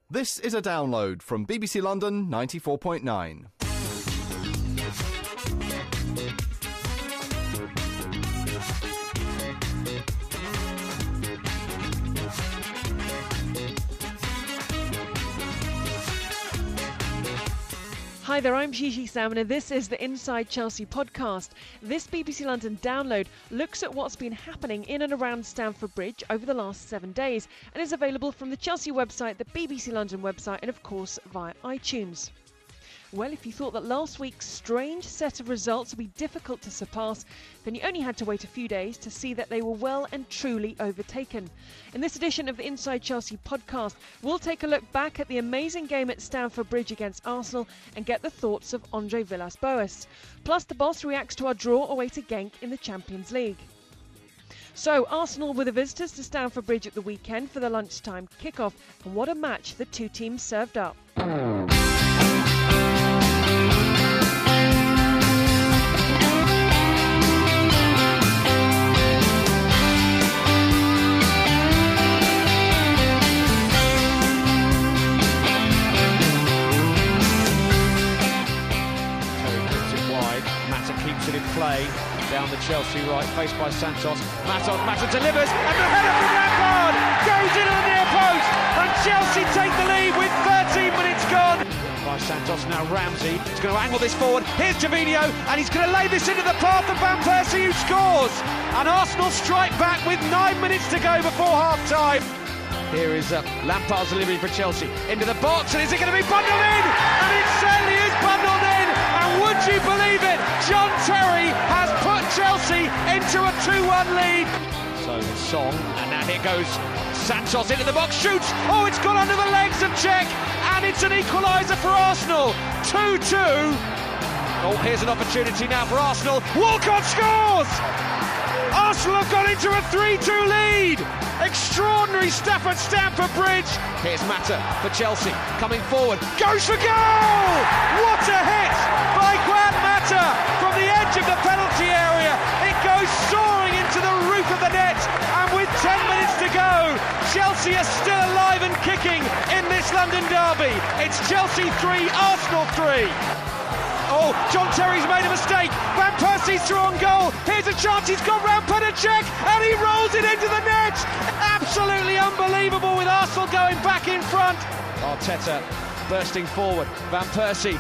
This is a download from BBC London 94.9. Hi there, I'm Gigi Salmon and this is the Inside Chelsea podcast. This BBC London download looks at what's been happening in and around Stamford Bridge over the last 7 days and is available from the Chelsea website, the BBC London website and of course via iTunes. Well, if you thought that last week's strange set of results would be difficult to surpass, then you only had to wait a few days to see that they were well and truly overtaken. In this edition of the Inside Chelsea podcast, we'll take a look back at the amazing game at Stamford Bridge against Arsenal and get the thoughts of Andre Villas-Boas. Plus, the boss reacts to our draw away to Genk in the Champions League. So, Arsenal were the visitors to Stamford Bridge at the weekend for the lunchtime kickoff, and what a match the two teams served up. Play down the Chelsea right, faced by Santos. Mata delivers, and the header from Lampard goes into the near post, and Chelsea take the lead with 13 minutes gone. By Santos, now Ramsey is going to angle this forward. Here's Javinho, and he's going to lay this into the path of Van Persie, who scores. And Arsenal strike back with 9 minutes to go before half-time. Here is Lampard's delivery for Chelsea into the box, and is it going to be bundled in? And it certainly is bundled in. And would you believe it? John Terry has put Chelsea into a 2-1 lead. So Song, and now here goes Santos into the box, shoots. Oh, it's gone under the legs of Cech, and it's an equaliser for Arsenal. 2-2. Oh, here's an opportunity now for Arsenal. Walcott scores. Arsenal have got into a 3-2 lead. Extraordinary stuff at Stamford Bridge. Here's Mata for Chelsea, coming forward, goes for goal! What a hit by Juan Mata from the edge of the penalty area. It goes soaring into the roof of the net, and with 10 minutes to go, Chelsea are still alive and kicking in this London derby. It's Chelsea 3, Arsenal 3. Oh, John Terry's made a mistake. Van Persie's through on goal. Here's a chance. He's got round Cech, and he rolls it into the net. Absolutely unbelievable with Arsenal going back in front. Arteta bursting forward. Van Persie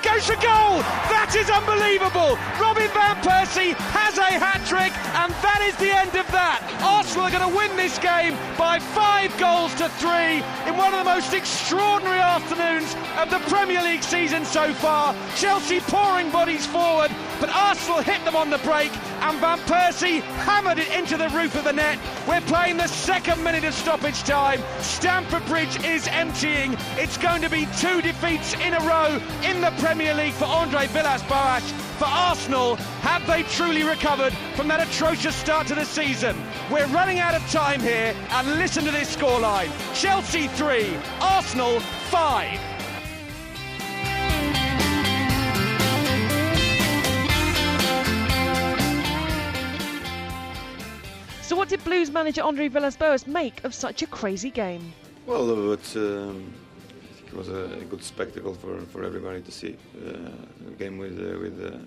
goes for goal. That is unbelievable. Robin Van Persie has a hat-trick, and that is the end of that. Arsenal are going to win this game by 5 goals to 3 in one of the most extraordinary afternoons of the Premier League season so far. Chelsea pouring bodies forward, but Arsenal hit them on the break, and Van Persie hammered it into the roof of the net. We're playing the second minute of stoppage time. Stamford Bridge is emptying. It's going to be 2 defeats in a row in the Premier League for Andre Villas-Boas. For Arsenal, have they truly recovered from that atrocious start to the season? We're running out of time here, and listen to this scoreline. Chelsea 3, Arsenal 5. So what did Blues manager Andre Villas-Boas make of such a crazy game? Well, I think it was a good spectacle for everybody to see. A game with a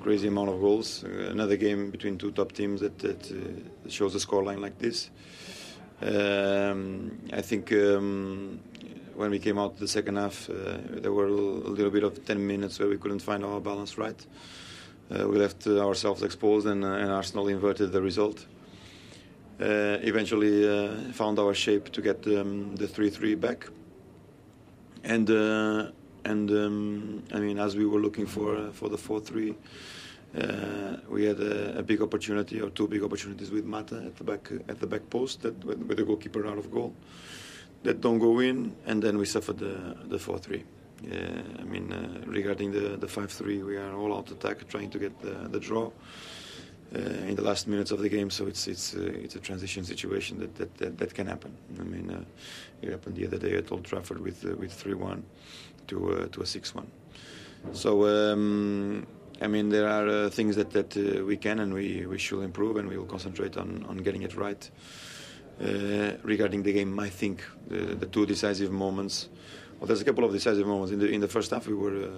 crazy amount of goals. Another game between two top teams that shows a scoreline like this. I think when we came out the second half, there were a little bit of 10 minutes where we couldn't find our balance right. We left ourselves exposed, and Arsenal inverted the result. Eventually found our shape to get the 3-3 back. And I mean, as we were looking for the 4-3, we had a big opportunity, or 2 big opportunities with Mata at the back post, that with the goalkeeper out of goal, that don't go in, and then we suffered the 4-3. I mean, regarding the 5-3, we are all out attack, trying to get the draw in the last minutes of the game. So it's a transition situation that can happen. I mean, it happened the other day at Old Trafford with 3-1 to a 6-1. So I mean, there are things that we can and we should improve, and we will concentrate on getting it right. Regarding the game, I think the two decisive moments. Well, there's a couple of decisive moments in the first half. We were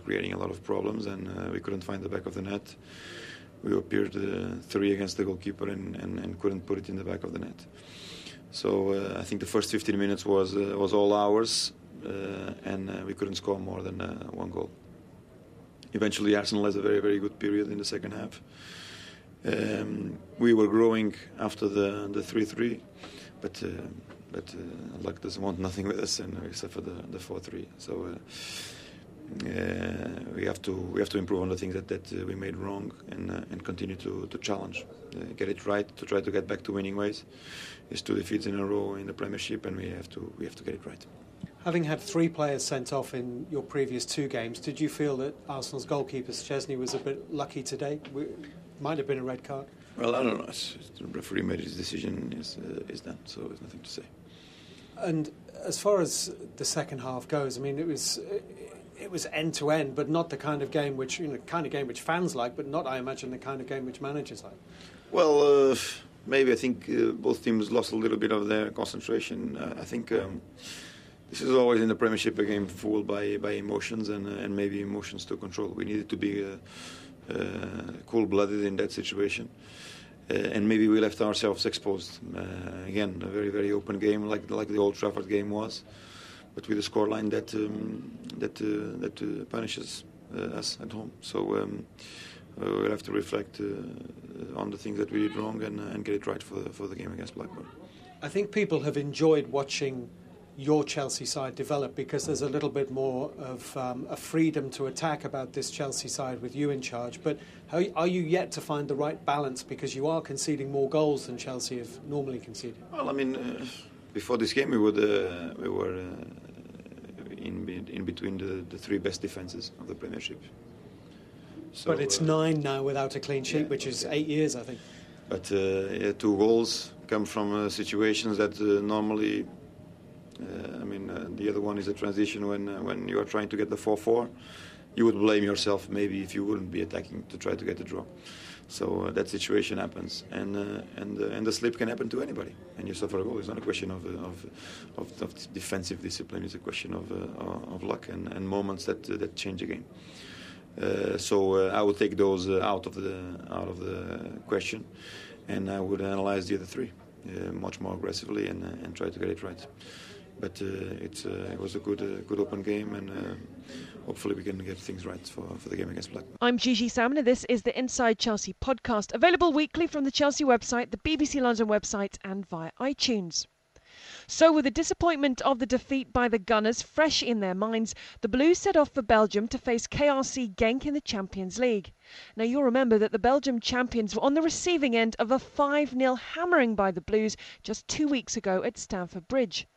creating a lot of problems, and we couldn't find the back of the net. We appeared 3 against the goalkeeper and couldn't put it in the back of the net. So I think the first 15 minutes was all ours, and we couldn't score more than 1 goal. Eventually, Arsenal has a very, very good period in the second half. We were growing after the 3-3, but luck doesn't want nothing with us, and except for the 4-3. So we have to improve on the things that we made wrong and continue to challenge, get it right, to try to get back to winning ways. It's 2 defeats in a row in the Premiership, and we have to get it right. Having had 3 players sent off in your previous 2 games, did you feel that Arsenal's goalkeeper Stažení was a bit lucky today? Might have been a red card. Well, I don't know. The referee made his decision. Is done, so there's nothing to say. And as far as the second half goes, I mean, it was end to end, but not the kind of game which fans like, but not, I imagine, the kind of game which managers like. Well, maybe I think both teams lost a little bit of their concentration. I think this is always in the Premiership a game fueled by emotions and maybe emotions to control. We needed to be cool-blooded in that situation. And maybe we left ourselves exposed. Again, a very, very open game, like the Old Trafford game was, but with a scoreline that punishes us at home. So we'll have to reflect on the things that we did wrong and get it right for the game against Blackburn. I think people have enjoyed watching your Chelsea side develop because there's a little bit more of a freedom to attack about this Chelsea side with you in charge. But are you yet to find the right balance, because you are conceding more goals than Chelsea have normally conceded? Well, I mean, before this game we were in between the 3 best defences of the Premiership. So, but it's 9 now without a clean sheet, which is 8 years, I think. But 2 goals come from situations that normally. The other one is a transition when you are trying to get the 4-4. You would blame yourself maybe if you wouldn't be attacking to try to get the draw. So that situation happens, and the slip can happen to anybody, and you suffer a goal. It's not a question of defensive discipline. It's a question of luck and moments that change a game. So I would take those out of the question, and I would analyze the other 3 much more aggressively and try to get it right. But it was a good open game, and hopefully we can get things right for the game against Blackburn. I'm Gigi Salmon, and this is the Inside Chelsea podcast, available weekly from the Chelsea website, the BBC London website, and via iTunes. So with the disappointment of the defeat by the Gunners fresh in their minds, the Blues set off for Belgium to face KRC Genk in the Champions League. Now you'll remember that the Belgium champions were on the receiving end of a 5-0 hammering by the Blues just 2 weeks ago at Stamford Bridge.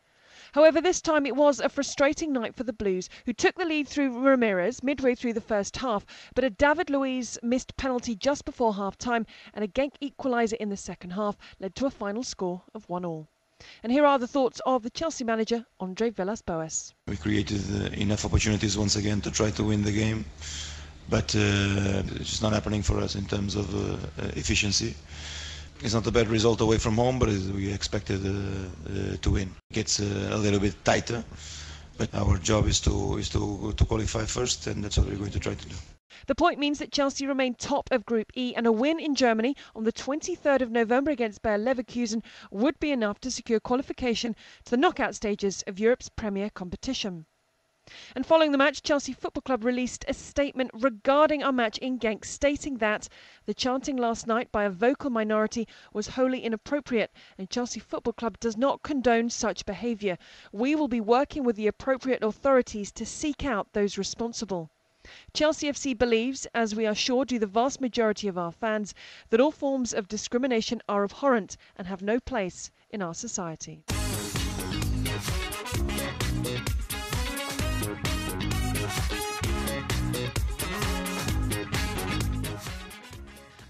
However, this time it was a frustrating night for the Blues, who took the lead through Ramirez midway through the first half, but a David Luiz missed penalty just before half-time and a Genk equaliser in the second half led to a final score of 1-1. And here are the thoughts of the Chelsea manager, Andre Villas-Boas. We created enough opportunities once again to try to win the game, but it's just not happening for us in terms of efficiency. It's not a bad result away from home, but we expected to win. It gets a little bit tighter, but our job is to qualify first, and that's what we're going to try to do. The point means that Chelsea remain top of Group E, and a win in Germany on the 23rd of November against Bayer Leverkusen would be enough to secure qualification to the knockout stages of Europe's premier competition. And following the match, Chelsea Football Club released a statement regarding our match in Genk, stating that the chanting last night by a vocal minority was wholly inappropriate, and Chelsea Football Club does not condone such behaviour. We will be working with the appropriate authorities to seek out those responsible. Chelsea FC believes, as we are sure do the vast majority of our fans, that all forms of discrimination are abhorrent and have no place in our society.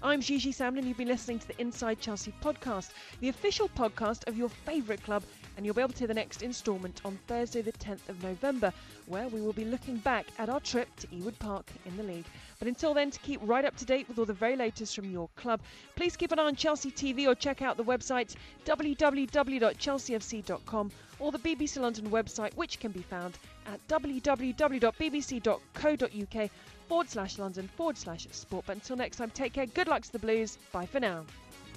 I'm Gigi Salmon, and you've been listening to the Inside Chelsea podcast, the official podcast of your favourite club and you'll be able to hear the next instalment on Thursday the 10th of November, where we will be looking back at our trip to Ewood Park in the league. But until then, to keep right up to date with all the very latest from your club, please keep an eye on Chelsea TV or check out the website www.chelseafc.com or the BBC London website, which can be found at www.bbc.co.uk/London/sport. But until next time, take care, good luck to the Blues, bye for now.